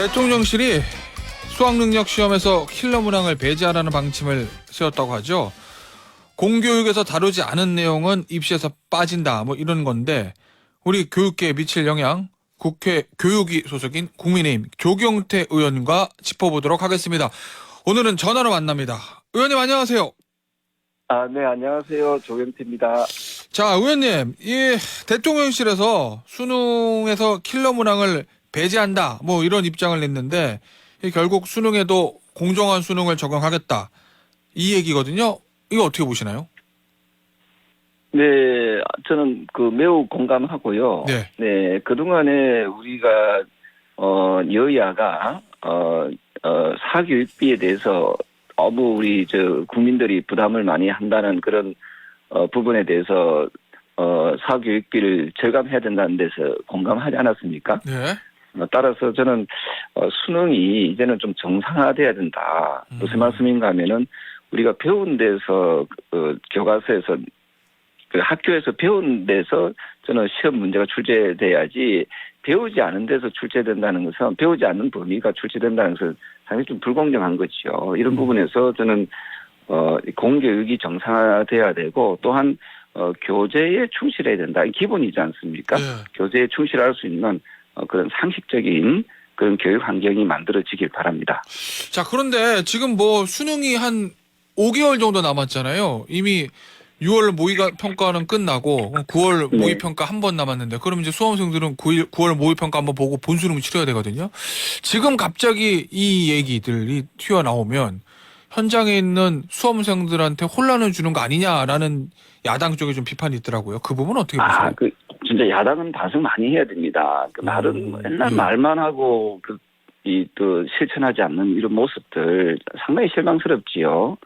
대통령실이 수학능력 시험에서 킬러 문항을 배제하라는 방침을 세웠다고 하죠. 공교육에서 다루지 않은 내용은 입시에서 빠진다 뭐 이런 건데 우리 교육계에 미칠 영향 국회 교육위 소속인 국민의힘 조경태 의원과 짚어보도록 하겠습니다. 오늘은 전화로 만납니다. 의원님 안녕하세요. 네, 안녕하세요. 조경태입니다. 자, 의원님, 이 대통령실에서 수능에서 킬러 문항을 배제한다 뭐 이런 입장을 냈는데 결국 수능에도 공정한 수능을 적용하겠다 이 얘기거든요. 이거 어떻게 보시나요? 네, 저는 매우 공감하고요. 네. 네, 그동안에 우리가 여야가 사교육비에 대해서 너무 우리 국민들이 부담을 많이 한다는 그런 부분에 대해서 사교육비를 절감해야 된다는 데서 공감하지 않았습니까? 네. 따라서 저는 수능이 이제는 좀 정상화돼야 된다. 무슨 말씀인가 하면은 우리가 배운 데서 교과서에서 학교에서 배운 데서 저는 시험 문제가 출제돼야지 배우지 않은 데서 출제된다는 것은 배우지 않는 범위가 출제된다는 것은 상당히 좀 불공정한 거죠. 이런 부분에서 저는 공교육이 정상화돼야 되고 또한 교재에 충실해야 된다. 기본이지 않습니까? 네. 교재에 충실할 수 있는 그런 상식적인 그런 교육 환경이 만들어지길 바랍니다. 자, 그런데 지금 뭐 수능이 한 5개월 정도 남았잖아요. 이미 6월 모의평가는 끝나고 9월 네. 모의평가 한 번 남았는데 그럼 이제 수험생들은 9월 모의평가 한번 보고 본수능 치러야 되거든요. 지금 갑자기 이 얘기들이 튀어나오면 현장에 있는 수험생들한테 혼란을 주는 거 아니냐라는 야당 쪽에 좀 비판이 있더라고요. 그 부분은 어떻게 보세요? 진짜 야당은 반성 많이 해야 됩니다. 말은 맨날 말만 하고 또 실천하지 않는 이런 모습들 상당히 실망스럽지요.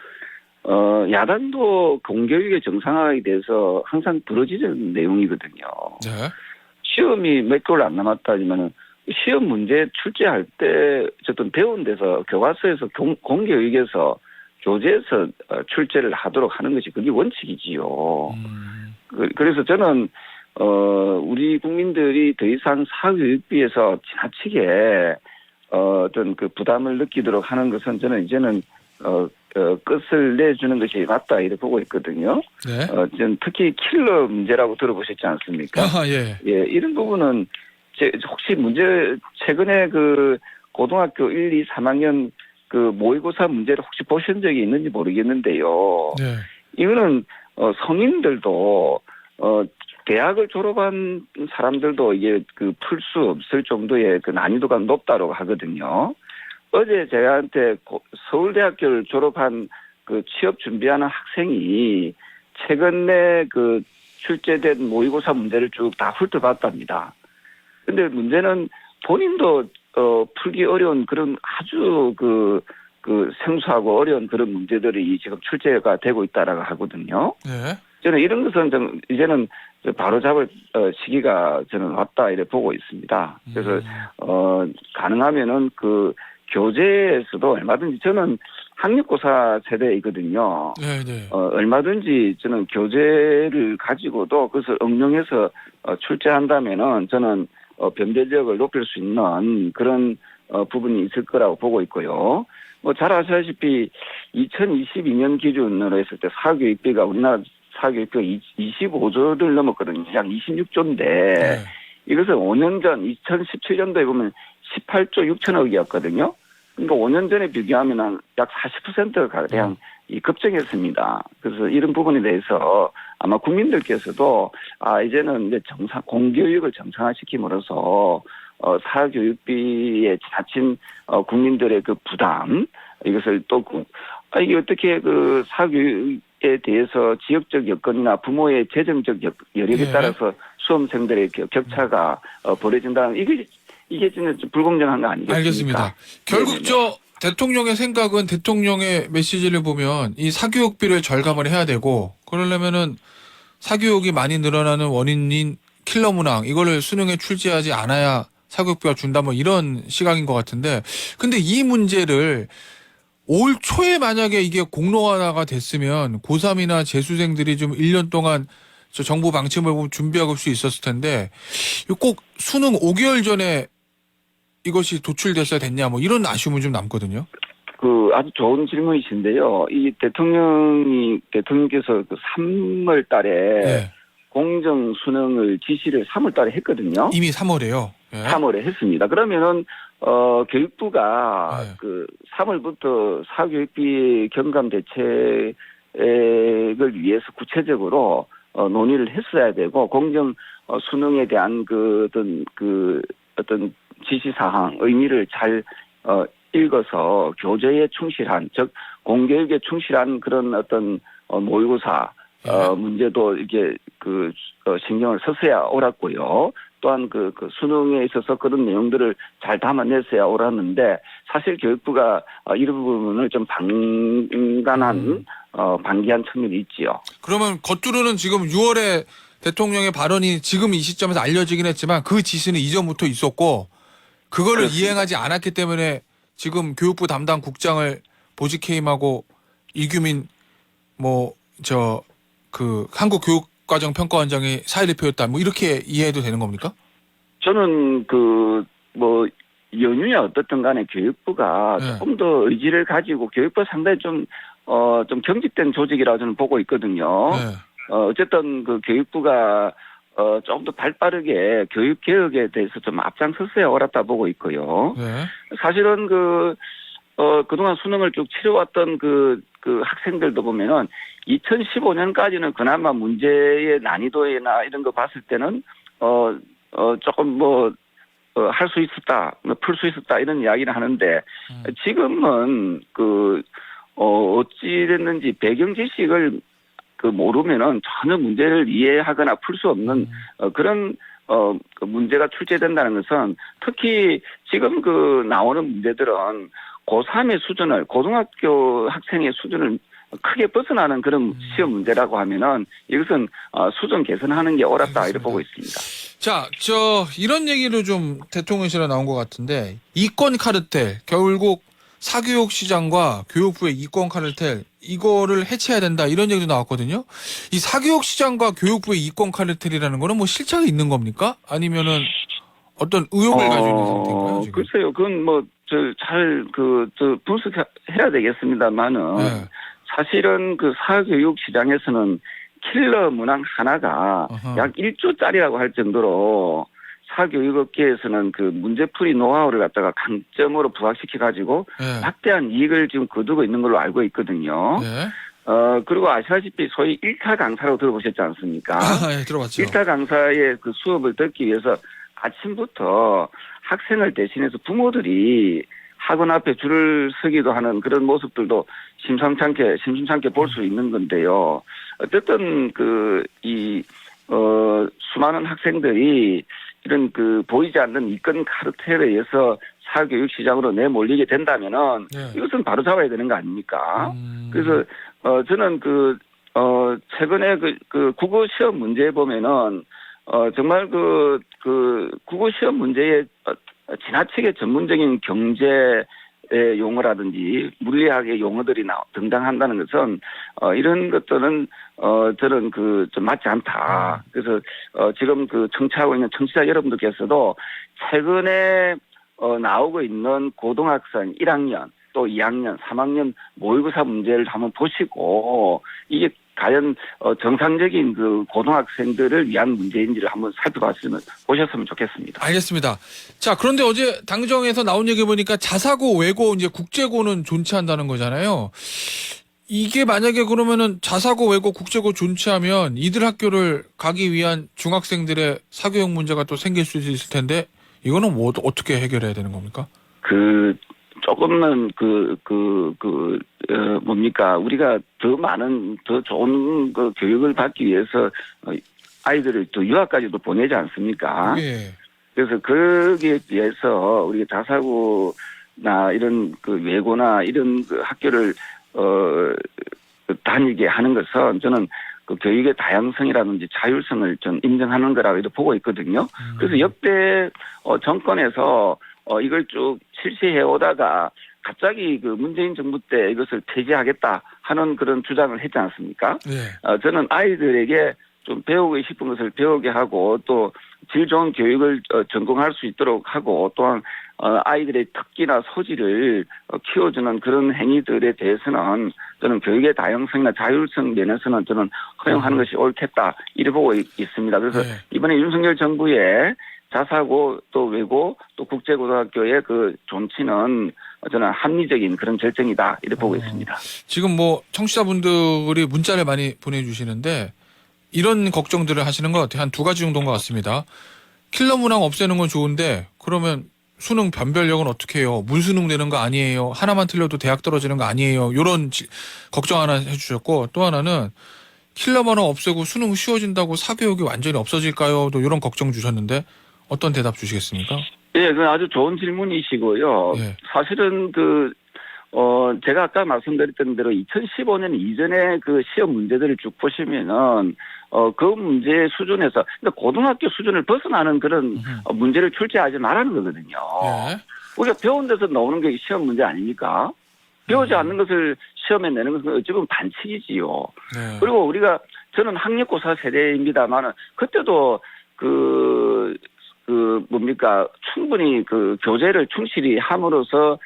야당도 공교육의 정상화에 대해서 항상 부러지는 내용이거든요. 네. 시험이 몇 개월 안 남았다지만은 시험 문제 출제할 때 어쨌든 배운 데서 교과서에서 공교육에서 교재에서 출제를 하도록 하는 것이 그게 원칙이지요. 그래서 저는 우리 국민들이 더 이상 사교육비에서 지나치게 어떤 부담을 느끼도록 하는 것은 저는 이제는 끝을 내주는 것이 맞다 이렇게 보고 있거든요. 네. 저는 특히 킬러 문제라고 들어보셨지 않습니까? 예. 예, 이런 부분은 혹시 최근에 고등학교 1, 2, 3학년 모의고사 문제를 혹시 보신 적이 있는지 모르겠는데요. 네. 이거는 성인들도 대학을 졸업한 사람들도 이게 풀 수 없을 정도의 난이도가 높다고 하거든요. 어제 저한테 서울대학교를 졸업한 취업 준비하는 학생이 최근에 출제된 모의고사 문제를 쭉 다 훑어봤답니다. 근데 문제는 본인도 풀기 어려운 그런 아주 생소하고 어려운 그런 문제들이 지금 출제가 되고 있다라고 하거든요. 네. 저는 이런 것은 좀 이제는 바로 잡을 시기가 저는 왔다 이렇게 보고 있습니다. 그래서 가능하면은 교재에서도 얼마든지 저는 학력고사 세대이거든요. 네. 얼마든지 저는 교재를 가지고도 그것을 응용해서 출제한다면은 저는 변별력을 높일 수 있는 그런 부분이 있을 거라고 보고 있고요. 잘 아시다시피 2022년 기준으로 했을 때 사교육비가 우리나라 사교육비가 25조를 넘었거든요. 약 26조인데 네. 이것은 5년 전 2017년도에 보면 18조 6천억이었거든요. 그러니까 5년 전에 비교하면 약 40%가량 급증했습니다. 그래서 이런 부분에 대해서 아마 국민들께서도 이제는 이제 공교육을 정상화시킴으로써 사교육비에 지나친 국민들의 부담 이것을 또 이게 어떻게 사교육에 대해서 지역적 여건이나 부모의 재정적 여력에 따라서 수험생들의 격차가 벌어진다는 이게 진짜 불공정한 거 아니겠습니까? 알겠습니다. 결국 네네네. 대통령의 생각은 대통령의 메시지를 보면 이 사교육비를 절감을 해야 되고 그러려면은 사교육이 많이 늘어나는 원인인 킬러 문항 이거를 수능에 출제하지 않아야 사교육비가 준다 뭐 이런 시각인 것 같은데 근데 이 문제를 올 초에 만약에 이게 공론화가 됐으면 고3이나 재수생들이 좀 1년 동안 저 정부 방침을 보고 준비할 수 있었을 텐데 꼭 수능 5개월 전에 이것이 도출됐어야 됐냐 뭐 이런 아쉬움은 좀 남거든요. 그 아주 좋은 질문이신데요. 이 대통령께서 그 3월 달에 네. 공정 수능을 지시를 3월 달에 했거든요. 이미 3월에요. 네. 3월에 했습니다. 그러면은 교육부가 네. 그 3월부터 사교육비 경감 대책을 위해서 구체적으로 논의를 했어야 되고 공정 수능에 대한 그 어떤 지시 사항 의미를 잘 읽어서 교재에 충실한 즉 공교육에 충실한 그런 어떤 모의고사 문제도 이게 신경을 썼어야 옳았고요. 또한 그 수능에 있어서 그런 내용들을 잘 담아냈어야 옳았는데 사실 교육부가 이런 부분을 좀 방관한 방기한 측면이 있지요. 그러면 겉으로는 지금 6월에 대통령의 발언이 지금 이 시점에서 알려지긴 했지만 그 지시는 이전부터 있었고 그거를 그렇습니다. 이행하지 않았기 때문에 지금 교육부 담당 국장을 보직해임하고 이규민 한국교육과정평가원장이 사회대표였다 뭐 이렇게 이해해도 되는 겁니까? 저는 연유야 어떻든 간에 교육부가 네. 조금 더 의지를 가지고 교육부 상당히 좀 경직된 조직이라고 저는 보고 있거든요. 네. 어쨌든 그 교육부가 조금 더 발빠르게 교육 개혁에 대해서 좀 앞장섰어야 옳았다 보고 있고요. 네. 사실은 그동안 수능을 쭉 치러왔던 그 학생들도 보면은 2015년까지는 그나마 문제의 난이도나 이런 거 봤을 때는 조금 할 수 있었다, 풀 수 있었다 이런 이야기를 하는데 지금은 어찌됐는지 배경 지식을 모르면은 전혀 문제를 이해하거나 풀 수 없는 그런 문제가 출제된다는 것은 특히 지금 나오는 문제들은 고3의 수준을 고등학교 학생의 수준을 크게 벗어나는 그런 시험 문제라고 하면은 이것은 수준 개선하는 게 옳았다 이렇게 보고 있습니다. 자, 이런 얘기로 좀 대통령실에 나온 것 같은데 이권 카르텔 결국 사교육 시장과 교육부의 이권 카르텔 이거를 해체해야 된다 이런 얘기도 나왔거든요. 이 사교육 시장과 교육부의 이권 카르텔이라는 거는 뭐 실체가 있는 겁니까? 아니면은 어떤 의혹을 가지고 있는 상태인가요, 지금? 글쎄요, 그건 분석해야 되겠습니다만은 네. 사실은 사교육 시장에서는 킬러 문항 하나가 어허. 약 1조짜리라고 할 정도로 사교육업계에서는 문제풀이 노하우를 갖다가 강점으로 부각시켜가지고 네. 막대한 이익을 지금 거두고 있는 걸로 알고 있거든요. 네. 그리고 아시다시피 소위 1타 강사라고 들어보셨지 않습니까? 네, 들어봤죠. 1타 강사의 수업을 듣기 위해서 아침부터 학생을 대신해서 부모들이 학원 앞에 줄을 서기도 하는 그런 모습들도 심심찮게 볼 수 있는 건데요. 어쨌든 수많은 학생들이 이런 보이지 않는 이권 카르텔에 의해서 사교육 시장으로 내몰리게 된다면은 네. 이것은 바로 잡아야 되는 거 아닙니까? 그래서 저는 최근에 국어 시험 문제에 보면은 정말 국어 시험 문제에 지나치게 전문적인 경제의 용어라든지 물리학의 용어들이 등장한다는 것은 이런 것들은 저는 좀 맞지 않다. 그래서 지금 청취하고 있는 청취자 여러분들께서도 최근에 나오고 있는 고등학생 1학년 또 2학년, 3학년 모의고사 문제를 한번 보시고 이게 과연 정상적인 고등학생들을 위한 문제인지를 한번 보셨으면 좋겠습니다. 알겠습니다. 자, 그런데 어제 당정에서 나온 얘기 보니까 자사고, 외고, 이제 국제고는 존치한다는 거잖아요. 이게 만약에 그러면은 자사고, 외고, 국제고 존치하면 이들 학교를 가기 위한 중학생들의 사교육 문제가 또 생길 수 있을 텐데 이거는 어떻게 해결해야 되는 겁니까? 조금은 우리가 더 좋은 교육을 받기 위해서 아이들을 또 유학까지도 보내지 않습니까? 예. 그래서 거기에 비해서 우리가 자사고나 이런 외고나 이런 학교를 다니게 하는 것은 저는 교육의 다양성이라든지 자율성을 좀 인정하는 거라고 보고 있거든요. 그래서 역대 정권에서 이걸 쭉 실시해 오다가 갑자기 문재인 정부 때 이것을 폐지하겠다 하는 그런 주장을 했지 않습니까? 예. 저는 아이들에게 좀 배우고 싶은 것을 배우게 하고 또 질 좋은 교육을 전공할 수 있도록 하고 또한 아이들의 특기나 소질을 키워주는 그런 행위들에 대해서는 저는 교육의 다양성이나 자율성 면에서는 저는 허용하는 것이 옳겠다 이래 보고 있습니다. 그래서 네. 이번에 윤석열 정부의 자사고 또 외고 또 국제고등학교의 그 존치는 저는 합리적인 그런 결정이다 이렇게 보고 있습니다. 지금 뭐 청취자분들이 문자를 많이 보내주시는데 이런 걱정들을 하시는 것 같아요. 한 두 가지 정도인 것 같습니다. 킬러 문항 없애는 건 좋은데 그러면 수능 변별력은 어떻게 해요? 문수능 되는 거 아니에요? 하나만 틀려도 대학 떨어지는 거 아니에요? 이런 걱정 하나 해주셨고 또 하나는 킬러 문항 없애고 수능 쉬워진다고 사교육이 완전히 없어질까요? 또 이런 걱정 주셨는데 어떤 대답 주시겠습니까? 예, 그 아주 좋은 질문이시고요. 예. 사실은 제가 아까 말씀드렸던 대로 2015년 이전에 그 시험 문제들을 쭉 보시면은, 그 문제 수준에서, 그러니까 고등학교 수준을 벗어나는 그런 문제를 출제하지 말라는 거거든요. 예. 우리가 배운 데서 나오는 게 시험 문제 아닙니까? 배우지 않는 것을 시험에 내는 것은 어찌 보면 반칙이지요. 네. 그리고 저는 학력고사 세대입니다만은, 그때도 충분히 그 교재를 충실히 함으로써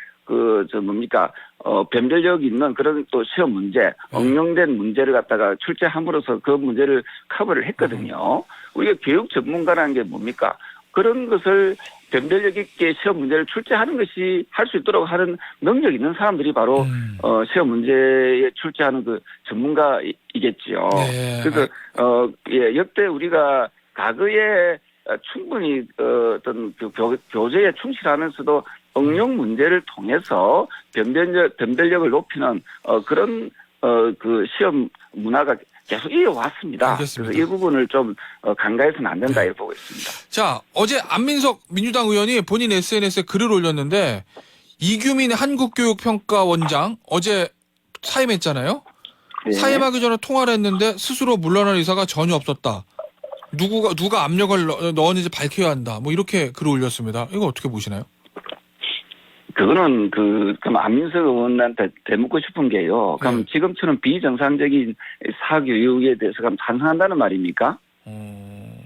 변별력 있는 그런 또 시험 문제, 응용된 문제를 갖다가 출제함으로써 그 문제를 커버를 했거든요. 우리가 교육 전문가라는 게 뭡니까? 그런 것을 변별력 있게 시험 문제를 출제하는 것이 할 수 있도록 하는 능력 있는 사람들이 바로 시험 문제에 출제하는 그 전문가이겠지요. 네. 그래서 역대 우리가 과거에 충분히 어떤 그 교재에 충실하면서도 응용 문제를 통해서 변별력을 높이는 그런 그 시험 문화가 계속 이어왔습니다. 알겠습니다. 그래서 이 부분을 좀 간과해서는 안 된다 이렇게 보고 있습니다. 자, 어제 안민석 민주당 의원이 본인 SNS에 글을 올렸는데 이규민 한국교육평가원장 어제 사임했잖아요. 네. 사임하기 전에 통화를 했는데 스스로 물러날 의사가 전혀 없었다. 누가 압력을 넣었는지 밝혀야 한다. 뭐 이렇게 글을 올렸습니다. 이거 어떻게 보시나요? 그거는 그럼 안민석 의원한테 되묻고 싶은 게요. 그럼 지금처럼 비정상적인 사교육에 대해서 그럼 찬성한다는 말입니까?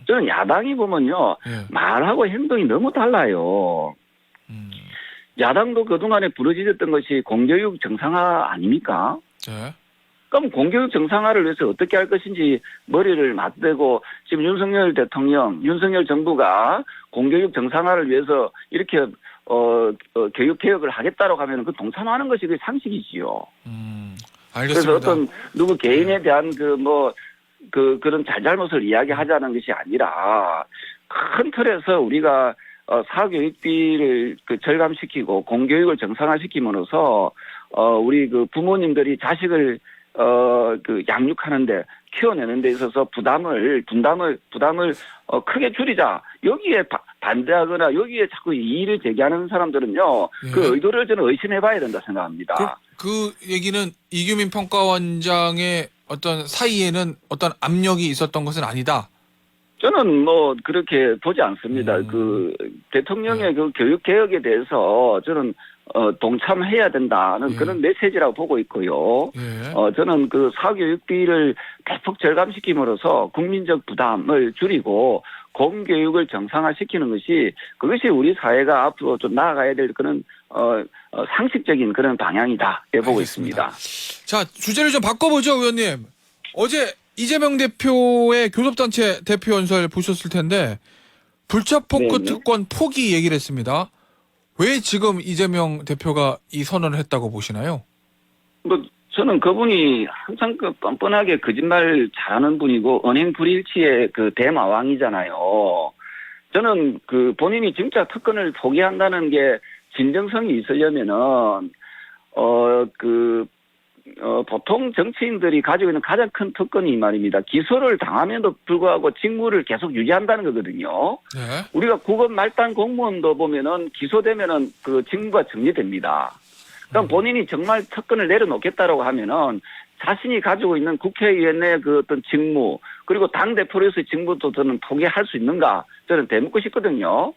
저는 야당이 보면요. 예. 말하고 행동이 너무 달라요. 야당도 그동안에 부르짖었던 것이 공교육 정상화 아닙니까? 네. 그럼 공교육 정상화를 위해서 어떻게 할 것인지 머리를 맞대고 지금 윤석열 대통령, 윤석열 정부가 공교육 정상화를 위해서 이렇게 교육 개혁을 하겠다고 하면 그 동참하는 것이 그 상식이지요. 알겠습니다. 그래서 어떤 누구 개인에 대한 그런 잘잘못을 이야기하자는 것이 아니라 큰 틀에서 우리가 사교육비를 절감시키고 공교육을 정상화시킴으로써 우리 그 부모님들이 자식을 양육하는데 키워내는 데 있어서 부담을 크게 줄이자. 여기에 반대하거나 여기에 자꾸 이의를 제기하는 사람들은요. 예. 그 의도를 저는 의심해봐야 된다 생각합니다. 그 얘기는 이규민 평가원장의 어떤 사이에는 어떤 압력이 있었던 것은 아니다. 저는 그렇게 보지 않습니다. 그 대통령의 그 교육 개혁에 대해서 저는 동참해야 된다는 그런 메시지라고 보고 있고요. 저는 그 사교육비를 대폭 절감시킴으로써 국민적 부담을 줄이고 공교육을 정상화시키는 그것이 우리 사회가 앞으로 좀 나아가야 될 그런 상식적인 그런 방향이다 이렇게 보고 있습니다. 자, 주제를 좀 바꿔보죠, 의원님. 어제 이재명 대표의 교섭단체 대표 연설 보셨을 텐데 불법 포크 네네. 특권 포기 얘기를 했습니다. 왜 지금 이재명 대표가 이 선언을 했다고 보시나요? 저는 그분이 항상 뻔뻔하게 거짓말 잘하는 분이고 언행 불일치의 그 대마왕이잖아요. 저는 본인이 진짜 특권을 포기한다는 게 진정성이 있으려면은 보통 정치인들이 가지고 있는 가장 큰 특권이 말입니다. 기소를 당함에도 불구하고 직무를 계속 유지한다는 거거든요. 네. 우리가 국업 말단 공무원도 보면은 기소되면은 그 직무가 정리됩니다. 그럼 본인이 정말 특권을 내려놓겠다라고 하면은 자신이 가지고 있는 국회의원의 그 어떤 직무 그리고 당대표로서의 직무도 저는 포기할 수 있는가 저는 되묻고 싶거든요.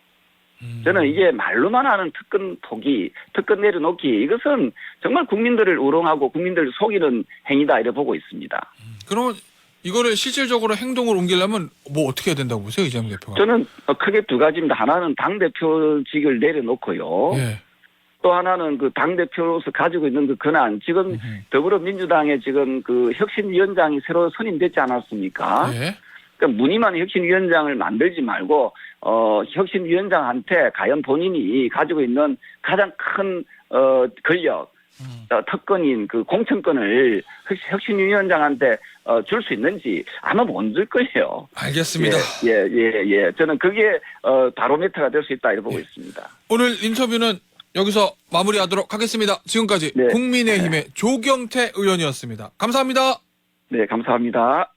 저는 이게 말로만 하는 특권 포기, 특권 내려놓기 이것은 정말 국민들을 우롱하고 국민들을 속이는 행위다 이렇게 보고 있습니다. 그러면 이거를 실질적으로 행동으로 옮기려면 뭐 어떻게 해야 된다고 보세요, 이재명 대표가? 저는 크게 두 가지입니다. 하나는 당대표직을 내려놓고요. 예. 또 하나는 그 당대표로서 가지고 있는 그 권한, 지금 더불어민주당에 지금 그 혁신위원장이 새로 선임됐지 않았습니까? 예. 그러니까 무늬만 혁신위원장을 만들지 말고, 혁신위원장한테 과연 본인이 가지고 있는 가장 큰, 권력, 특권인 그 공천권을 혁신위원장한테 줄 수 있는지 아마 못 줄 거예요. 알겠습니다. 예. 저는 그게 바로미터가 될 수 있다 이렇게 보고 있습니다. 오늘 인터뷰는 여기서 마무리하도록 하겠습니다. 지금까지 네. 국민의힘의 조경태 의원이었습니다. 감사합니다. 네, 감사합니다.